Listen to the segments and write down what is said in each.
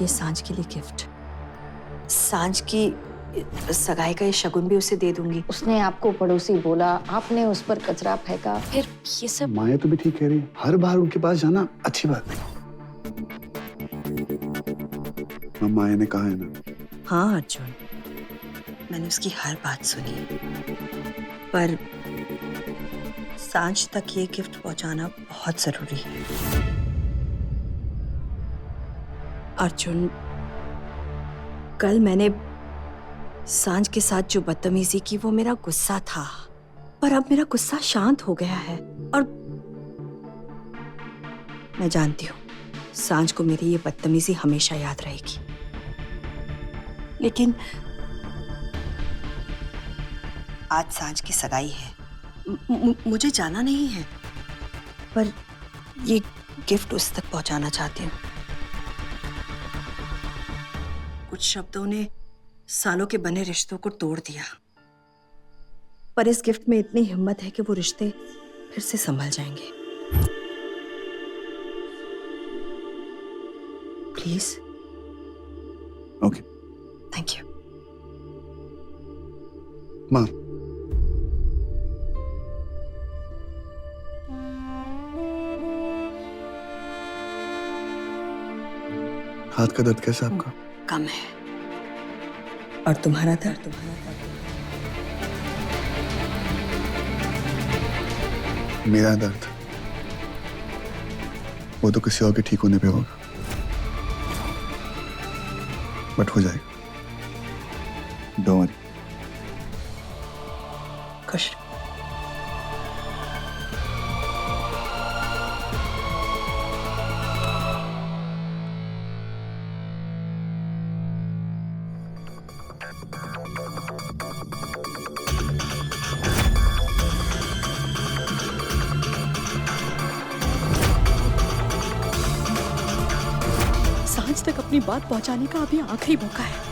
ये सांझ के लिए गिफ्ट। सांझ की सगाई का ये शगुन भी उसे दे दूंगी। उसने आपको पड़ोसी बोला, आपने उस पर कचरा फेंका। फिर ये सब माया तो भी ठीक कह रही है, हर बार उनके पास जाना अच्छी बात नहीं। माया ने कहा है ना। हाँ अर्जुन, मैंने उसकी हर बात सुनी, पर सांझ तक ये गिफ्ट पहुंचाना बहुत जरूरी है। अर्जुन, कल मैंने सांझ के साथ जो बदतमीजी की वो मेरा गुस्सा था, पर अब मेरा गुस्सा शांत हो गया है और मैं जानती हूँ सांझ को मेरी ये बदतमीजी हमेशा याद रहेगी। लेकिन आज सांझ की सगाई है, मुझे जाना नहीं है, पर ये गिफ्ट उस तक पहुंचाना चाहती हूँ। कुछ शब्दों ने सालों के बने रिश्तों को तोड़ दिया, पर इस गिफ्ट में इतनी हिम्मत है कि वो रिश्ते फिर से संभल जाएंगे। प्लीज। ओके। Thank you. माँ, हाथ का दर्द कैसा आपका? कम है। और तुम्हारा दर्द? मेरा दर्द वो तो किसी और के ठीक होने पे होगा, बट हो जाएगा। Don't worry. खुश। सांझ तक अपनी बात पहुंचाने का अभी आखिरी मौका है।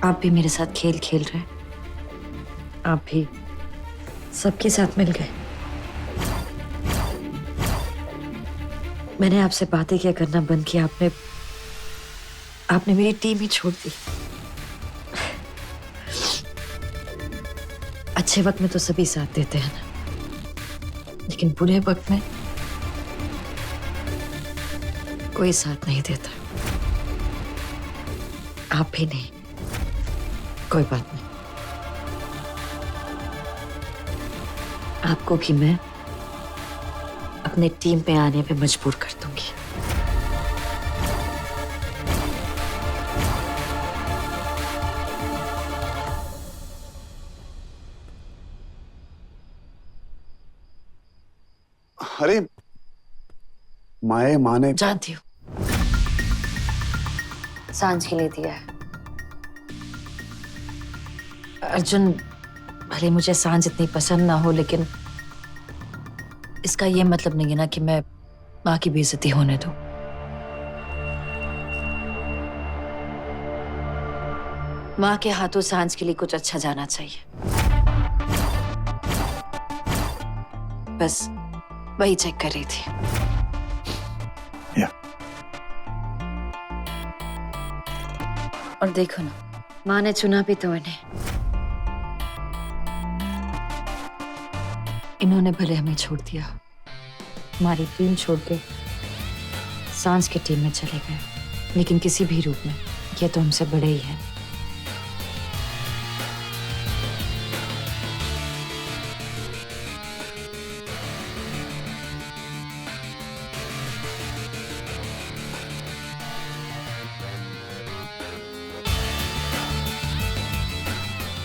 आप भी मेरे साथ खेल खेल रहे हैं। आप भी सबके साथ मिल गए। मैंने आपसे बातें क्या करना बंद किया, आपने मेरी टीम ही छोड़ दी। अच्छे वक्त में तो सभी साथ देते हैं ना, लेकिन बुरे वक्त में कोई साथ नहीं देता। आप भी नहीं। कोई बात नहीं, आपको भी मैं अपने टीम पे आने पे मजबूर कर दूंगी। अरे माँ ने जानती हूँ, सांझ के लिए दिया है। अर्जुन, भले मुझे सांझ इतनी पसंद ना हो, लेकिन इसका ये मतलब नहीं है ना कि मैं माँ की बेइज्जती होने दूं। माँ के हाथों सांझ के लिए कुछ अच्छा जाना चाहिए, बस वही चेक कर रही थी। और देखो ना, माँ ने चुना भी तो इन्हें। इन्होंने भले हमें छोड़ दिया, हमारी टीम छोड़ के सांस की टीम में चले गए, लेकिन किसी भी रूप में ये तो हमसे बड़े ही हैं।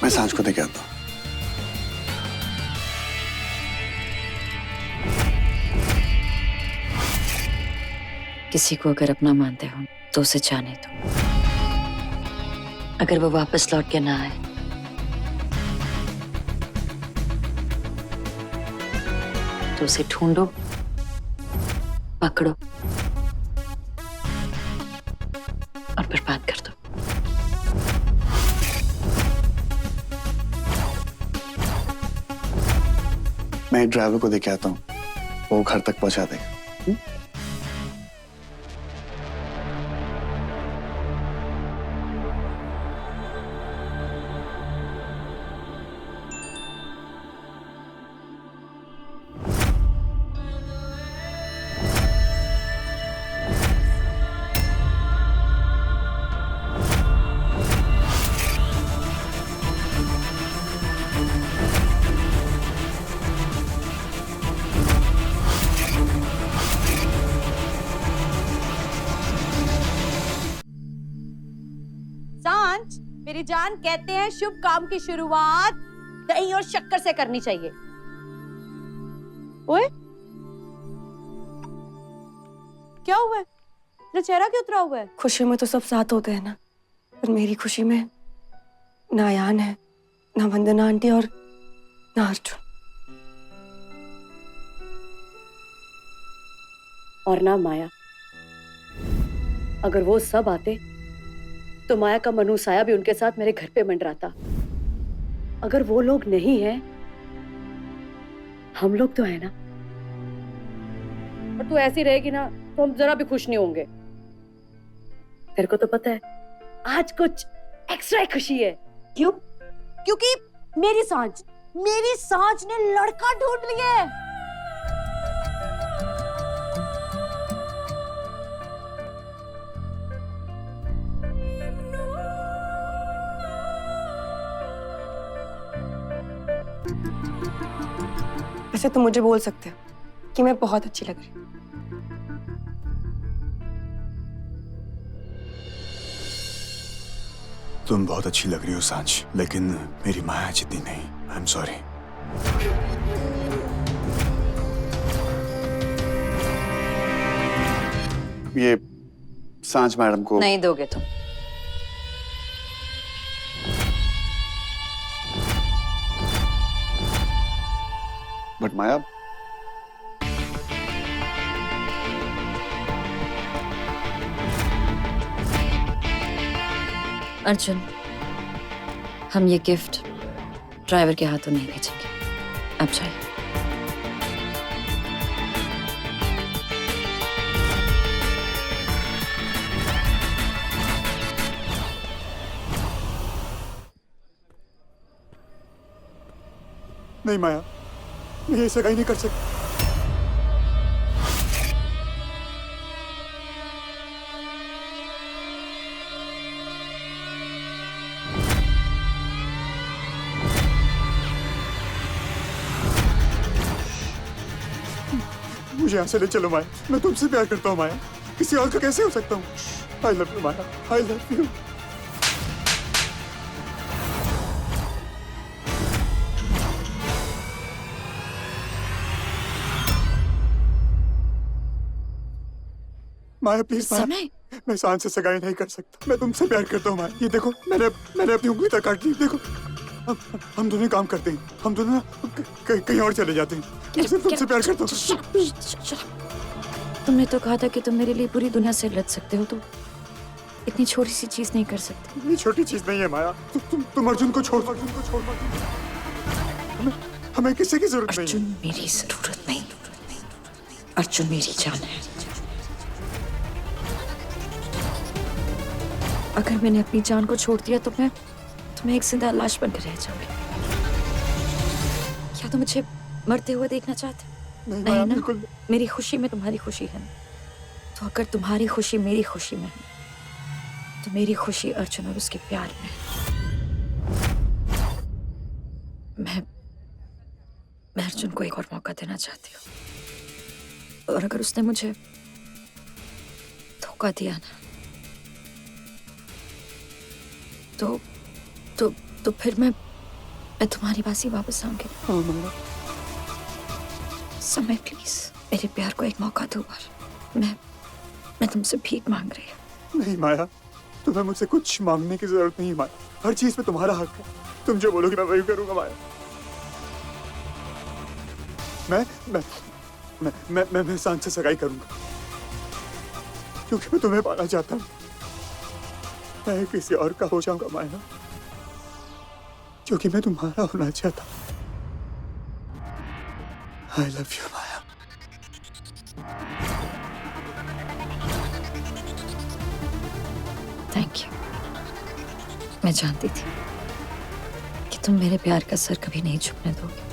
मैं सांझ को देके आता हूँ। किसी को अगर अपना मानते हो तो उसे जाने दो। अगर वो वापस लौट के ना आए तो उसे ढूंढो, पकड़ो और बर्बाद कर दो। मैं ड्राइवर को देके आता हूँ, वो घर तक पहुंचा देगा। सांझ, मेरी जान, कहते हैं शुभ काम की शुरुआत दही और शक्कर से करनी चाहिए। ओए, क्या हुआ है? तेरा चेहरा क्यों उतरा हुआ है? खुशी में तो सब साथ होते हैं ना, पर मेरी खुशी में ना अयान है, ना वंदना आंटी और ना अर्जुन। और ना माया। अगर वो सब आते तो माया का मनु साया भी उनके साथ मेरे घर पे मंडराता। अगर वो लोग नहीं हैं, हम लोग तो है ना। और तू ऐसी रहेगी ना तो हम जरा भी खुश नहीं होंगे। तेरे को तो पता है आज कुछ एक्स्ट्रा खुशी है। क्यों? क्योंकि मेरी सांझ ने लड़का ढूंढ लिया है। वैसे तुम मुझे बोल सकते हो कि मैं बहुत अच्छी लग रही हूँ। तुम बहुत अच्छी लग रही हो सांझ, लेकिन मेरी माया जितनी नहीं। आई एम सॉरी। ये सांझ मैडम को नहीं दोगे तुम। बट माया, अर्जुन, हम ये गिफ्ट ड्राइवर के हाथों नहीं भेजेंगे। अब जाइए। नहीं माया, मैं ये सगाई नहीं कर सकती। मुझे यहाँ से ले चलो माया, मैं तुमसे प्यार करता हूँ माया, किसी और का कैसे हो सकता हूँ? I love you Maya, I love you. Maya please Maya, समय मैं सांझ से सगाई नहीं कर सकता। मैं तुमसे प्यार करता हूँ माया। ये देखो, मैंने अपनी उंगली तक काट ली। देखो, हम दोनों काम करते हैं, हम दोनों ना कहीं और चले जाते हैं। मैं सिर्फ तुमसे प्यार करता हूँ। तुमने तो कहा था कि तुम मेरे लिए पूरी दुनिया से लड़ सकते हो, तो इतनी छोटी सी चीज नहीं कर सकते। ये छोटी चीज नहीं है माया। तुम अर्जुन को छोड़। हमें किसी की जरूरत नहीं अर्जुन मेरी जरूरत नहीं, अर्जुन मेरी जान है। अगर मैंने अपनी जान को छोड़ दिया तो मैं एक जिंदा लाश बनकर रह जाऊंगी। क्या तुम मुझे मरते हुए देखना चाहते हो? नहीं नहीं माया, ना? बिल्कुल मेरी खुशी में तुम्हारी खुशी है ना? तो अगर तुम्हारी खुशी मेरी खुशी में है तो मेरी खुशी अर्जुन और उसके प्यार में है। मैं अर्जुन को एक और मौका देना चाहती हूँ, और अगर उसने मुझे धोखा दिया ना तो फिर मैं तुम्हारी बाजी वापस आऊंगी। हाँ माया, समय प्लीज मेरे प्यार को एक मौका दो बार। मैं तुमसे भीख मांग रही हूँ। नहीं माया, तुम्हें मुझसे कुछ मांगने की जरूरत नहीं माया। हर चीज में तुम्हारा हक है। तुम जो बोलोगे मैं वही करूंगा माया। मैं सांझ से सगाई करूंगा क्योंकि मैं तुम्हें पाना चाहता हूँ। मैं किसी और का हो जाऊंगा माया क्योंकि मैं तुम्हारा होना चाहता हूँ। I love you Maya. Thank you. मैं जानती थी कि तुम मेरे प्यार का सर कभी नहीं झुकने दोगे।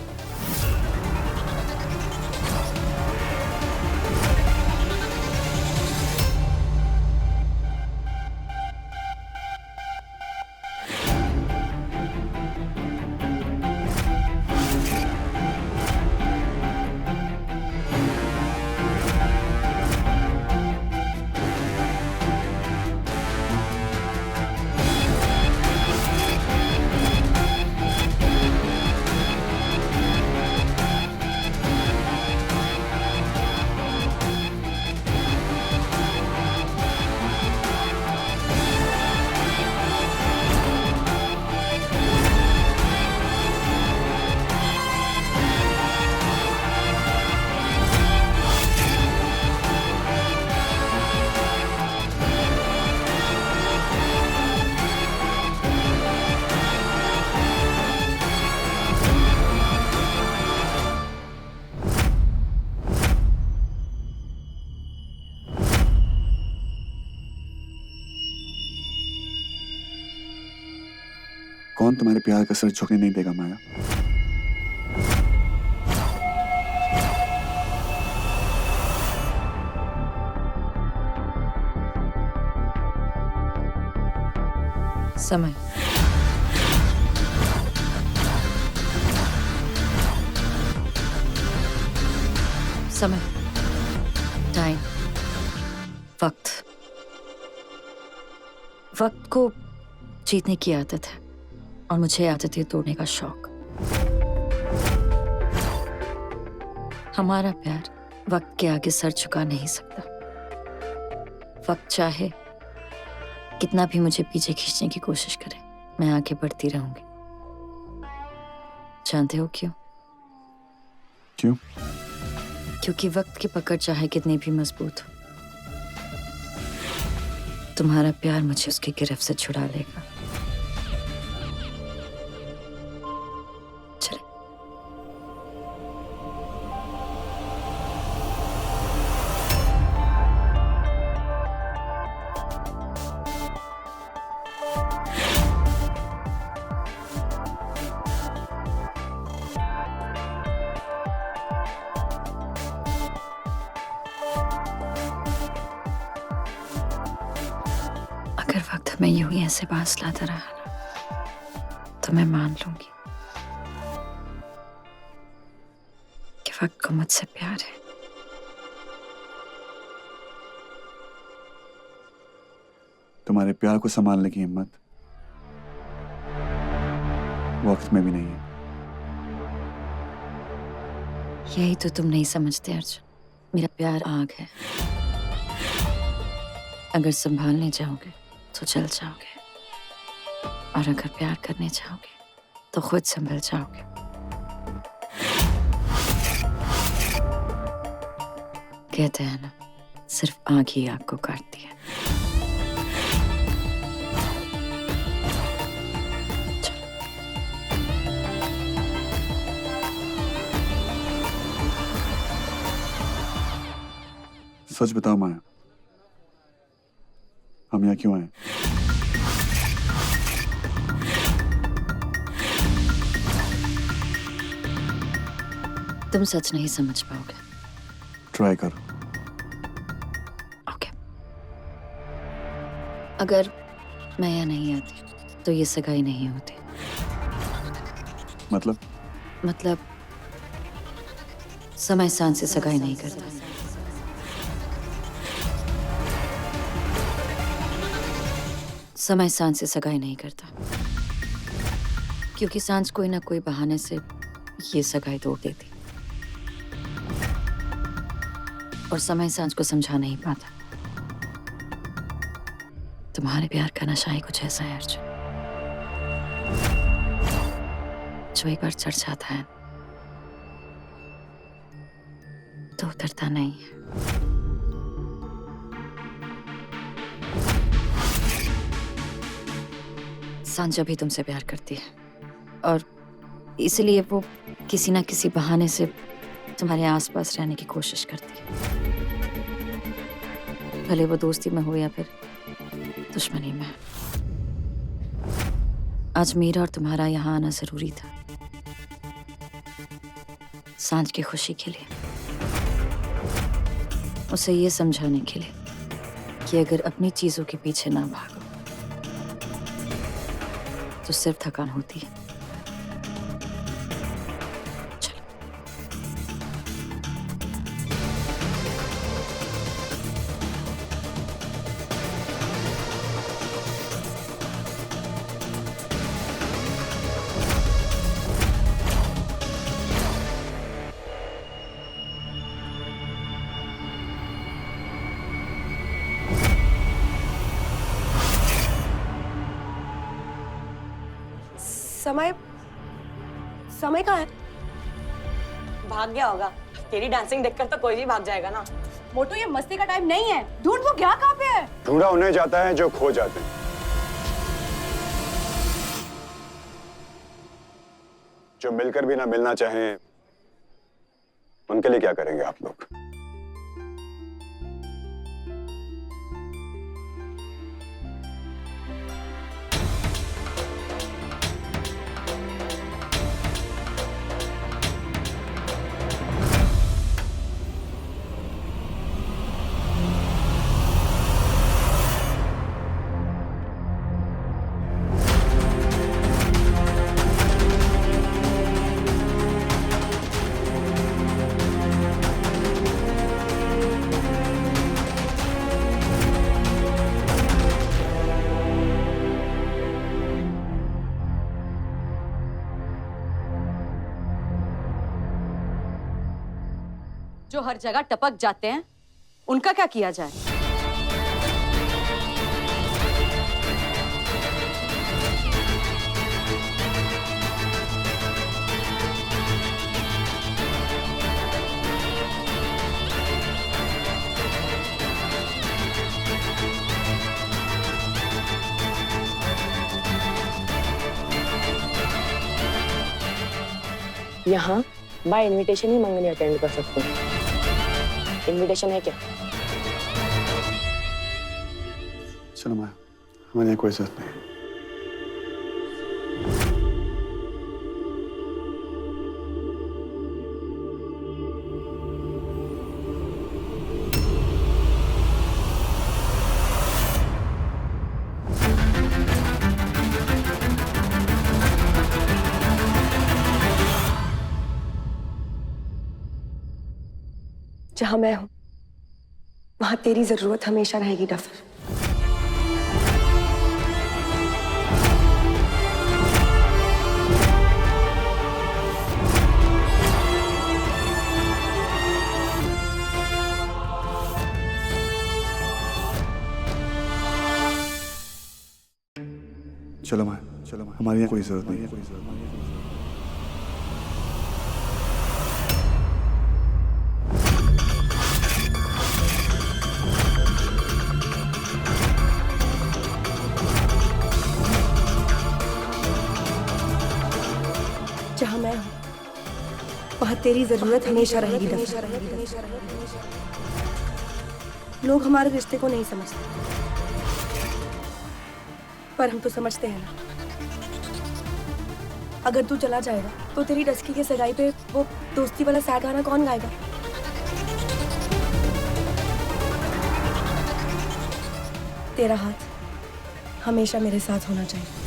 कौन तुम्हारे प्यार का सर झुकने नहीं देगा माया? समय। समय, टाइम, वक्त। वक्त को जीतने की आदत है और मुझे आदत है तोड़ने का शौक। हमारा प्यार वक्त के आगे सर झुका नहीं सकता। वक्त चाहे कितना भी मुझे पीछे खींचने की कोशिश करे, मैं आगे बढ़ती रहूंगी। जानते हो क्यों? क्यों? क्योंकि वक्त की पकड़ चाहे कितनी भी मजबूत हो, तुम्हारा प्यार मुझे उसकी गिरफ्त से छुड़ा लेगा। चले। अगर वक्त हमें यूं ही ऐसे पास लाता रहा ना, तो मैं मान लूंगी कि वक्त को मुझसे प्यार है। तुम्हारे प्यार को संभालने की हिम्मत वक्त में भी नहीं है। यही तो तुम नहीं समझते अर्जुन। मेरा प्यार आग है। अगर संभालने जाओगे तो जल जाओगे, और अगर प्यार करने जाओगे तो खुद संभल जाओगे। कहते हैं ना, सिर्फ आग ही आग को काटती है। सच बताओ माया, हम यहाँ क्यों आए? तुम सच नहीं समझ पाओगे। ट्राई करो। ओके। अगर मैं यहाँ नहीं आती तो ये सगाई नहीं होती। मतलब समय सांझ से सगाई नहीं करता। समय सांझ से सगाई नहीं करता क्योंकि सांझ कोई ना कोई बहाने से ये सगाई तोड़ देती और समय सांझ को समझा नहीं पाता। तुम्हारे प्यार का नशा ही कुछ ऐसा है अर्जुन, जो एक बार चढ़ जाता है तो उतरता नहीं है। सांझा भी तुमसे प्यार करती है और इसलिए वो किसी ना किसी बहाने से तुम्हारे आसपास रहने की कोशिश करती है, भले वो दोस्ती में हो या फिर दुश्मनी में। आज मेरा और तुम्हारा यहाँ आना जरूरी था, सांझ की खुशी के लिए, उसे ये समझाने के लिए कि अगर अपनी चीजों के पीछे ना भागो तो सिर्फ थकान होती है। चलो। समय कहाँ है? भाग गया होगा। तेरी डांसिंग देखकर तो कोई भी भाग जाएगा ना। मोटू, ये मस्ती का टाइम नहीं है। ढूंढ, वो गया कहाँ पे है? ढूंढा उन्हें जाता है जो खो जाते हैं। जो मिलकर भी ना मिलना चाहें, उनके लिए क्या करेंगे आप लोग? जो हर जगह टपक जाते हैं, उनका क्या किया जाए? यहाँ बाय इनविटेशन ही मंगनी अटेंड कर सकते हैं। इनविटेशन है क्या? चलो माया, हमारे यहाँ कोई जरूरत नहीं। जहां मैं हूं वहां तेरी जरूरत हमेशा रहेगी डफर। चलो माया, हमारे यहाँ कोई जरूरत नहीं है। जहां मैं हूं वहां तेरी जरूरत हमेशा रहेगी डफर। लोग हमारे रिश्ते को नहीं समझते, पर हम तो समझते हैं ना। अगर तू चला जाएगा तो तेरी डस्की के सगाई पे वो दोस्ती वाला सैड गाना कौन गाएगा? तेरा हाथ हमेशा मेरे साथ होना चाहिए।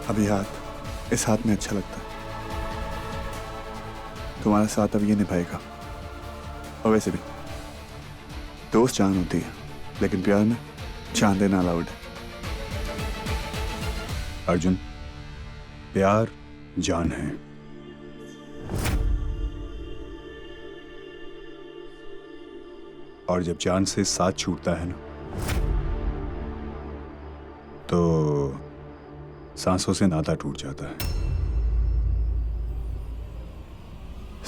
अभी हाथ इस हाथ में अच्छा लगता है। तुम्हारा साथ अब ये निभाएगा। और वैसे भी दोस्त जान होती है, लेकिन प्यार में जान देना अलाउड है। अर्जुन, प्यार जान है। और जब जान से साथ छूटता है ना, तो सांसों से नाता टूट जाता है।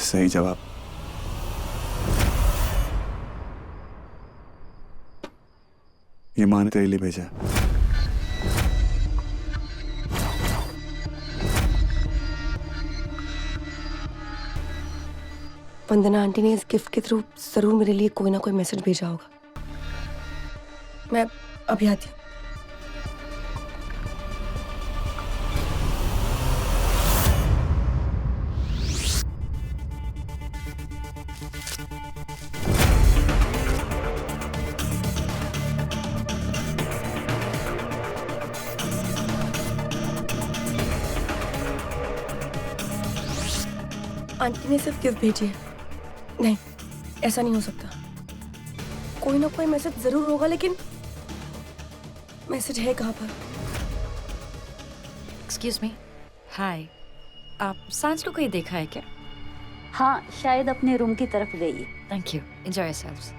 सही जवाब। ये माँ ने तेरे लिए भेजा है। वंदना आंटी ने इस गिफ्ट के थ्रू जरूर मेरे लिए कोई ना कोई मैसेज भेजा होगा। मैं अभी आती हूँ। आंटी ने सिर्फ गिफ्ट भेजी है। नहीं, ऐसा नहीं हो सकता। कोई ना कोई मैसेज जरूर होगा, लेकिन मैसेज है कहाँ पर? एक्सक्यूज मी, हाय। आप सांझ को कहीं देखा है क्या? हाँ, शायद अपने रूम की तरफ गई है। Thank you, enjoy yourselves.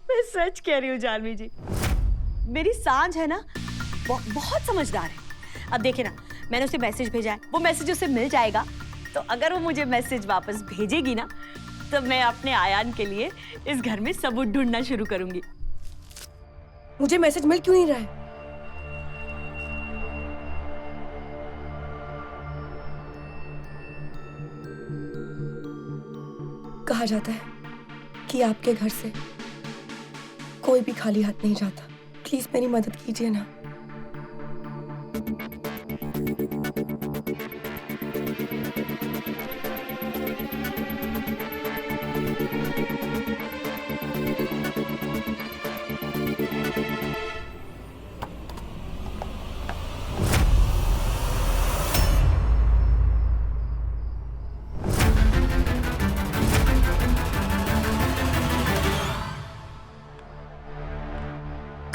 मैं सच कह रही हूँ जानवी जी, मेरी सांझ है ना बहुत समझदार है। अब देखे ना, मैंने उसे मैसेज भेजा है, वो मैसेज उसे मिल जाएगा। तो अगर वो मुझे मैसेज वापस भेजेगी ना, तो मैं अपने आयान के लिए इस घर में सबूत ढूंढना शुरू करूंगी। मुझे मैसेज मिल क्यों नहीं रहा है? कहा जाता है कि आपके घर से कोई भी खाली हाथ नहीं जाता। प्लीज मेरी मदद कीजिए ना।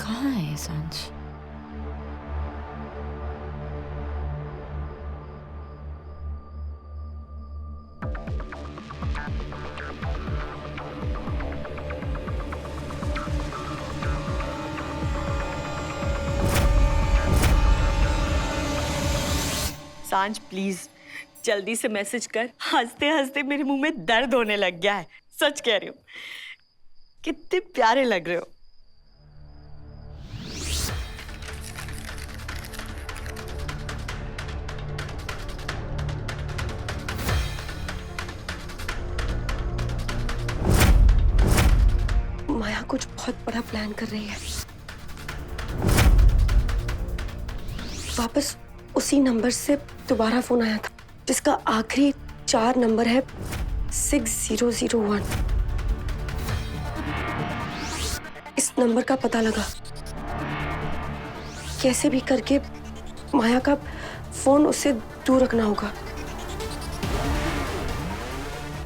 कहाँ है सांझ? सांझ प्लीज जल्दी से मैसेज कर। हंसते हंसते मेरे मुंह में दर्द होने लग गया है। सच कह रही हूँ, कितने प्यारे लग रहे हो। माया कुछ बहुत बड़ा प्लान कर रही है। वापस उसी नंबर से दोबारा फोन आया था, जिसका आखिरी 4 नंबर है 6001। इस नंबर का पता लगा। कैसे भी करके माया का फोन उससे दूर रखना होगा,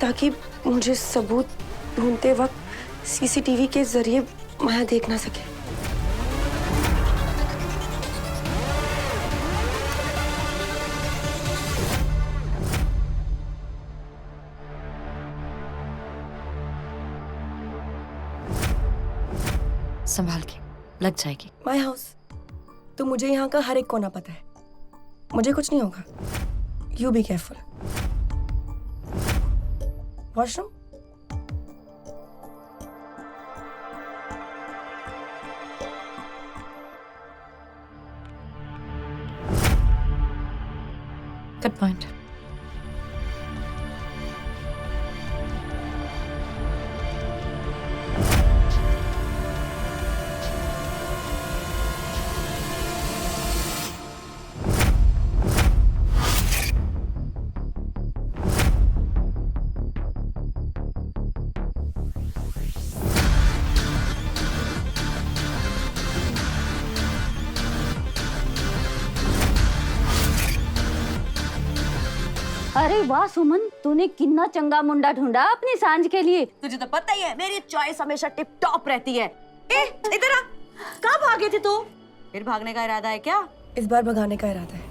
ताकि मुझे सबूत ढूंढते वक्त सीसीटीवी के जरिए माया देख ना सके। संभाल के, लग जाएगी। माय हाउस, तो मुझे यहाँ का हर एक कोना पता है। मुझे कुछ नहीं होगा। You be careful. Washroom? Good point. अरे वाह सुमन, तूने कितना चंगा मुंडा ढूंढा अपनी सांझ के लिए। तुझे तो पता ही है मेरी चॉइस हमेशा टिप टॉप रहती है। ए, इधर आ। कहाँ भागे थे तू? फिर भागने का इरादा है क्या? इस बार भगाने का इरादा है।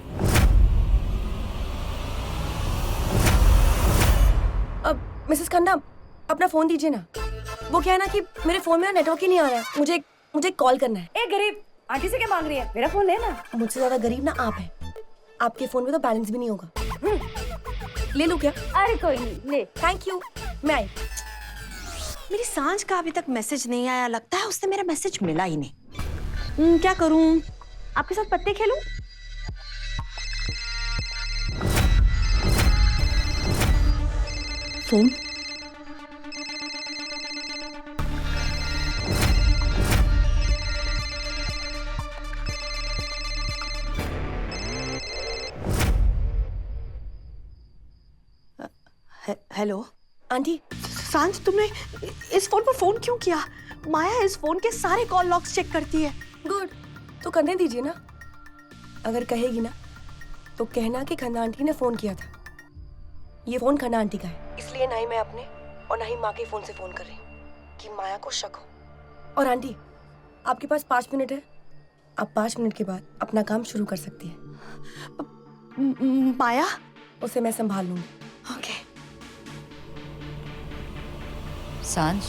अब मिसेस खन्ना, अपना फोन दीजिए ना। वो क्या है ना कि मेरे फोन में ना नेटवर्क ही नहीं आ रहा है। मुझे कॉल करना है। ए गरीब, आंटी से क्या मांग रही है? मेरा फोन लेना। मुझसे ज्यादा गरीब ना आप हैं। आपके फोन में तो बैलेंस भी नहीं होगा। ले लूं क्या? अरे कोई नहीं, ले। Thank you. मैं आई। मेरी सांझ का अभी तक मैसेज नहीं आया। लगता है उसने मेरा मैसेज मिला ही नहीं। क्या करूं? आपके साथ पत्ते खेलूं? फोन? हेलो आंटी, सांझ, तुमने इस फोन पर फोन क्यों किया? माया इस फोन के सारे कॉल लॉग्स चेक करती है। गुड। तो करने दीजिए ना। अगर कहेगी ना तो कहना कि खन्ना आंटी ने फोन किया था। ये फोन खन्ना आंटी का है, इसलिए ना ही मैं अपने और ना ही माँ के फोन से फोन कर रही हूँ कि माया को शक हो। और आंटी, आपके पास 5 मिनट है। आप 5 मिनट के बाद अपना काम शुरू कर सकती है। माया? उसे मैं संभाल लूंगी। ओके। सांझ,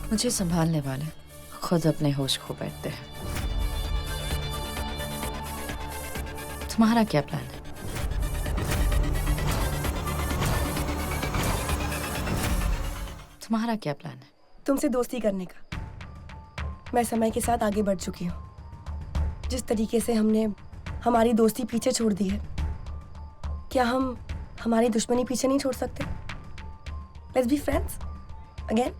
मुझे संभालने वाले खुद अपने होश खो बैठते हैं। तुम्हारा क्या प्लान है? तुम्हारा क्या प्लान है? तुमसे दोस्ती करने का। मैं समय के साथ आगे बढ़ चुकी हूँ। जिस तरीके से हमने हमारी दोस्ती पीछे छोड़ दी है, क्या हम हमारी दुश्मनी पीछे नहीं छोड़ सकते? Let's be friends again.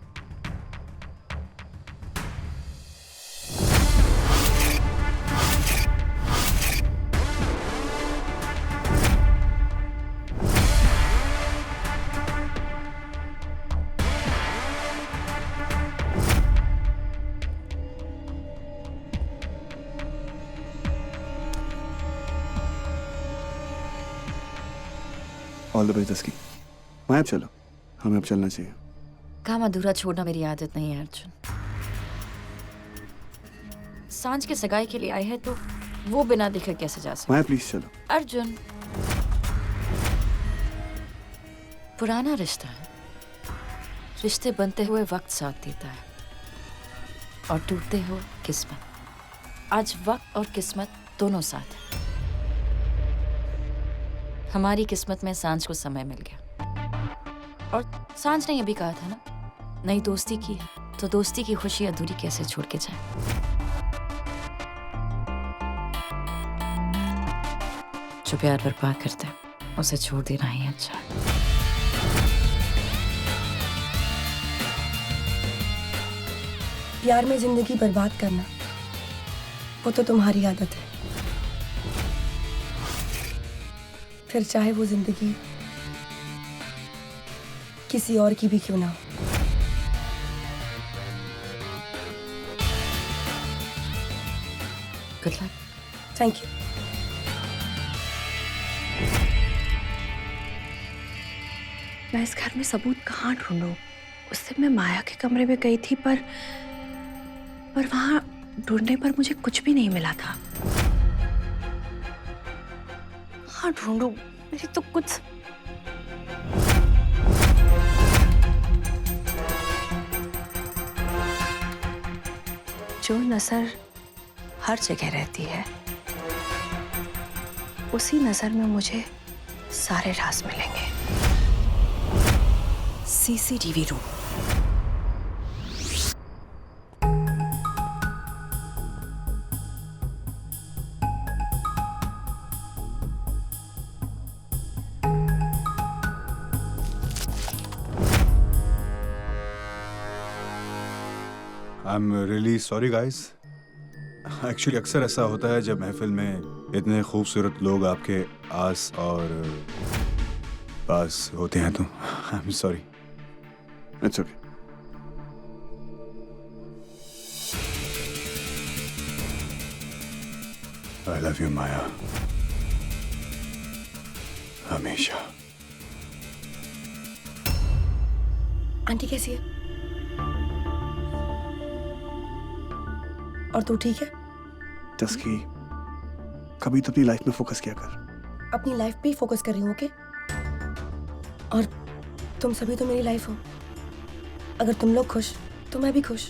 All the best दस्की। माया, अब चलो, हमें अब चलना चाहिए। काम अधूरा छोड़ना मेरी आदत नहीं है अर्जुन। सांझ के सगाई के लिए आए हैं तो वो बिना देखे कैसे जा सकते? माया प्लीज चलो। अर्जुन, पुराना रिश्ता है। रिश्ते बनते हुए वक्त साथ देता है और टूटते हुए किस्मत। आज वक्त और किस्मत दोनों साथ है। हमारी किस्मत में सांझ को समय मिल गया और सांझ ने ये भी कहा था ना, नई दोस्ती की है तो दोस्ती की खुशी अधूरी कैसे छोड़ के जाए। जो प्यार बर्बाद करता है उसे छोड़ देना ही अच्छा है। प्यार में जिंदगी बर्बाद करना वो तो तुम्हारी आदत है, फिर चाहे वो जिंदगी किसी और की भी क्यों ना हो। Good luck. Thank you. मैं इस घर में सबूत कहाँ ढूंढूं? उस दिन मैं माया के कमरे में गई थी पर वहां ढूंढने पर मुझे कुछ भी नहीं मिला था। कहाँ ढूंढूं? मेरी तो कुछ जो नजर हर जगह रहती है उसी नजर में मुझे सारे राज मिलेंगे। CCTV room. I am really sorry guys. Actually अक्सर ऐसा होता है जब महफिल में इतने खूबसूरत लोग आपके आस और पास होते हैं तो I am sorry. It's okay. I love you Maya, हमेशा। आंटी कैसी है? और तू ठीक है? जस्की, कभी तो अपनी लाइफ में फोकस किया कर। अपनी लाइफ पे ही फोकस कर रही हूँ, ओके? और तुम सभी तो मेरी लाइफ हो। अगर तुम लोग खुश तो मैं भी खुश।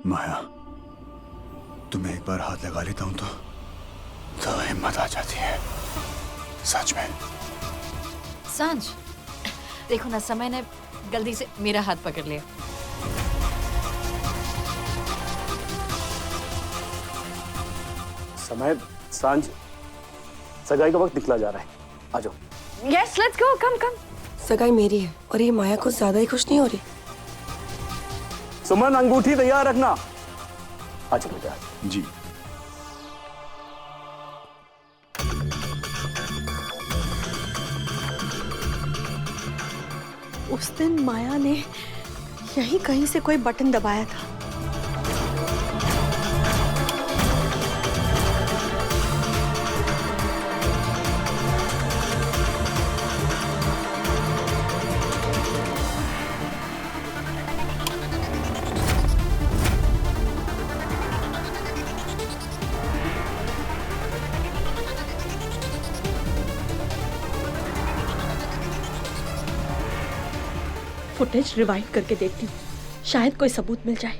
माया, तुम्हें एक बार हाथ लगा लेता हूं तो हिम्मत आ जाती है, सच में। सांझ, देखो ना, समय ने गलती से मेरा हाथ पकड़ लिया। समय, सांझ, सगाई का वक्त निकला जा रहा है। आ जाओ। यस, लेट्स गो, कम कम। सगाई मेरी है और ये माया कुछ ज्यादा ही खुश नहीं हो रही। सुमन, अंगूठी तैयार रखना। आ चलो बेटा। जी। उस दिन माया ने यहीं कहीं से कोई बटन दबाया था। फुटेज रिवाइंड करके देखती हूँ, शायद कोई सबूत मिल जाए।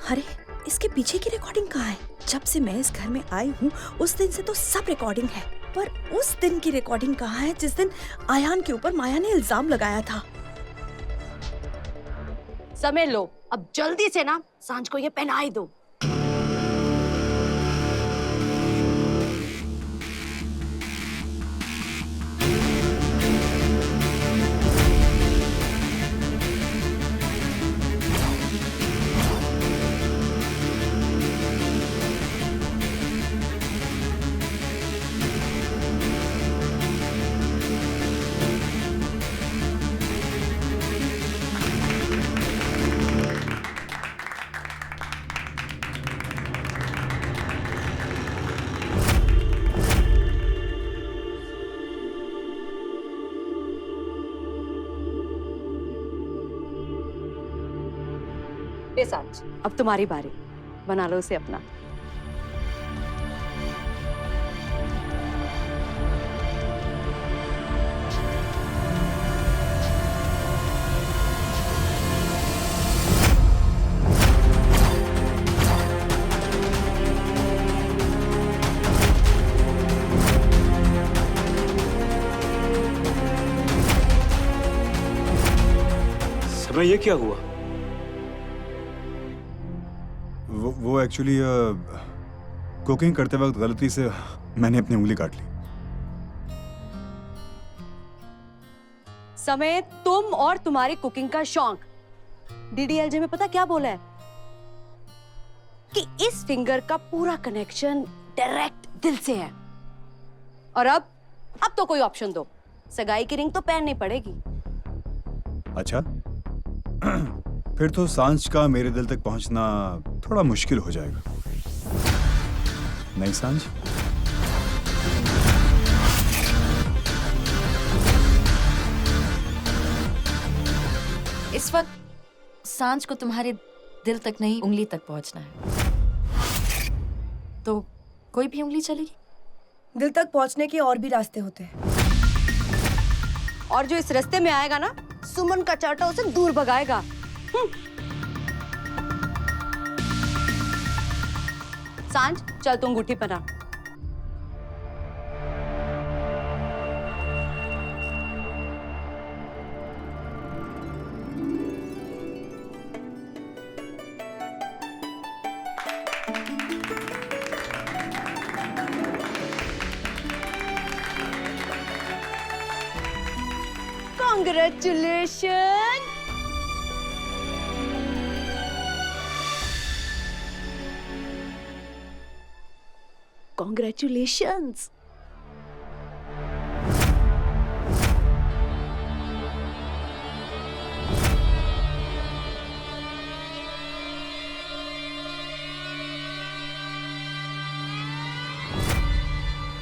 अरे, इसके पीछे की रिकॉर्डिंग कहाँ है? जब से मैं इस घर में आई हूँ उस दिन से तो सब रिकॉर्डिंग है, पर उस दिन की रिकॉर्डिंग कहाँ है जिस दिन आयान के ऊपर माया ने इल्जाम लगाया था? समय लो, अब जल्दी से ना सांझ को ये पहनाई दो। ये सांझ, अब तुम्हारी बारी, बना लो उसे अपना। सुना ये क्या हुआ? वो एक्चुअली कुकिंग करते वक्त गलती से मैंने अपनी उंगली काट ली। समय तुम और तुम्हारी कुकिंग का शौक। डीडीएलजे में पता क्या बोला है कि इस फिंगर का पूरा कनेक्शन डायरेक्ट दिल से है। और अब तो कोई ऑप्शन दो, सगाई की रिंग तो पहननी पड़ेगी। अच्छा फिर तो सांझ का मेरे दिल तक पहुंचना थोड़ा मुश्किल हो जाएगा, नहीं सांझ? इस वक्त सांझ को तुम्हारे दिल तक नहीं, उंगली तक पहुंचना है। तो कोई भी उंगली चलेगी? दिल तक पहुंचने के और भी रास्ते होते हैं। और जो इस रास्ते में आएगा ना, सुमन का चाटा उसे दूर भगाएगा। सांझ चल तू अंगूठी पहना। Congratulations! Congratulations!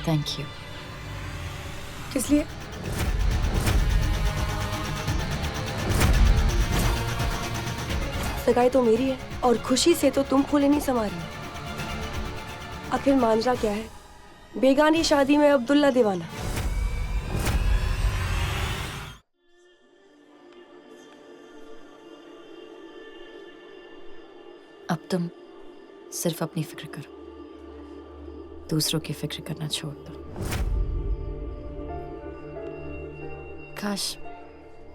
Thank you. किस लिए? सगाई तो मेरी है और खुशी से तो तुम फूले नहीं समा रही। आखिर मांझा क्या है? बेगानी शादी में अब्दुल्ला दीवाना। अब तुम सिर्फ अपनी फिक्र करो, दूसरों की फिक्र करना छोड़ दो। काश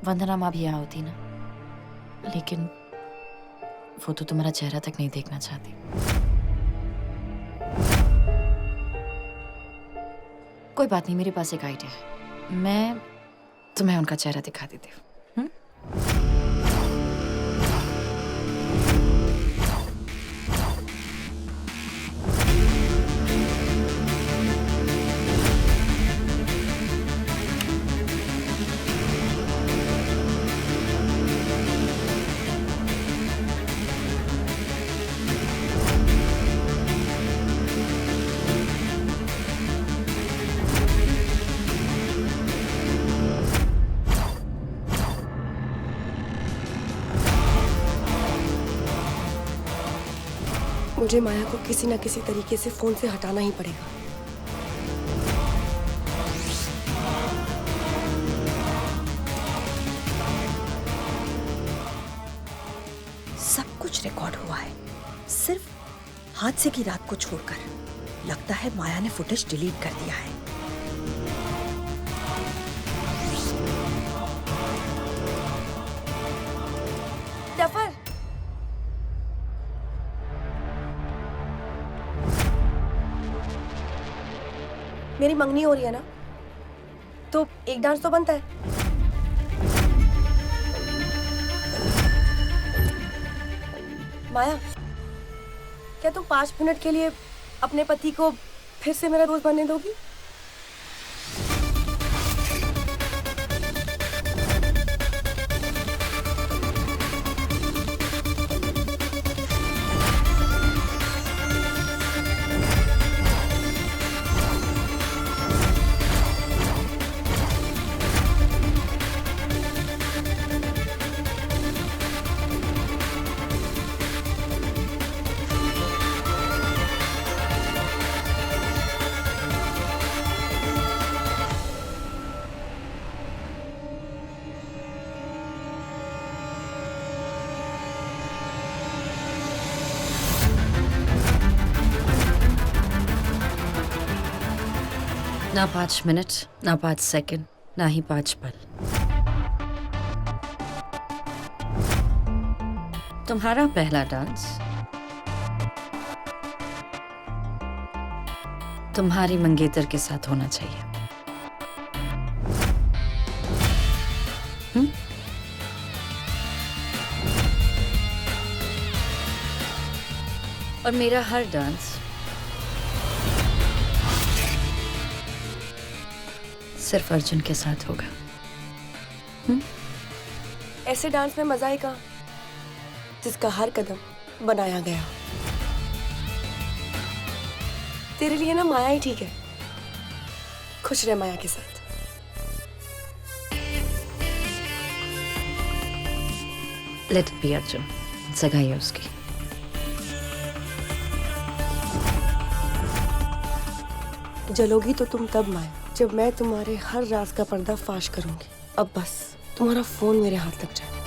वंदना माँ भी यहाँ होती ना, लेकिन वो तो तुम्हारा चेहरा तक नहीं देखना चाहती। कोई बात नहीं, मेरे पास एक आइडिया है। मैं तुम्हें उनका चेहरा दिखा देती हूँ। मुझे माया को किसी न किसी तरीके से फोन से हटाना ही पड़ेगा। सब कुछ रिकॉर्ड हुआ है, सिर्फ हादसे की रात को छोड़कर। लगता है माया ने फुटेज डिलीट कर दिया है। जफर, मेरी मंगनी हो रही है ना, तो एक डांस तो बनता है। माया, क्या तुम 5 मिनट के लिए अपने पति को फिर से मेरा दोस्त बनने दोगी? ना 5 मिनट, ना 5 सेकंड, ना ही 5 पल। तुम्हारा पहला डांस तुम्हारी मंगेतर के साथ होना चाहिए। और मेरा हर डांस सिर्फ अर्जुन के साथ होगा। ऐसे डांस में मजा ही कहाँ जिसका हर कदम बनाया गया। तेरे लिए ना माया ही ठीक है। खुश रह माया के साथ। लेट इट बी अर्जुन, जगह है उसकी। जलोगी तो तुम तब माया जब मैं तुम्हारे हर राज का पर्दा फाश करूंगी। अब बस तुम्हारा फोन मेरे हाथ लग जाए।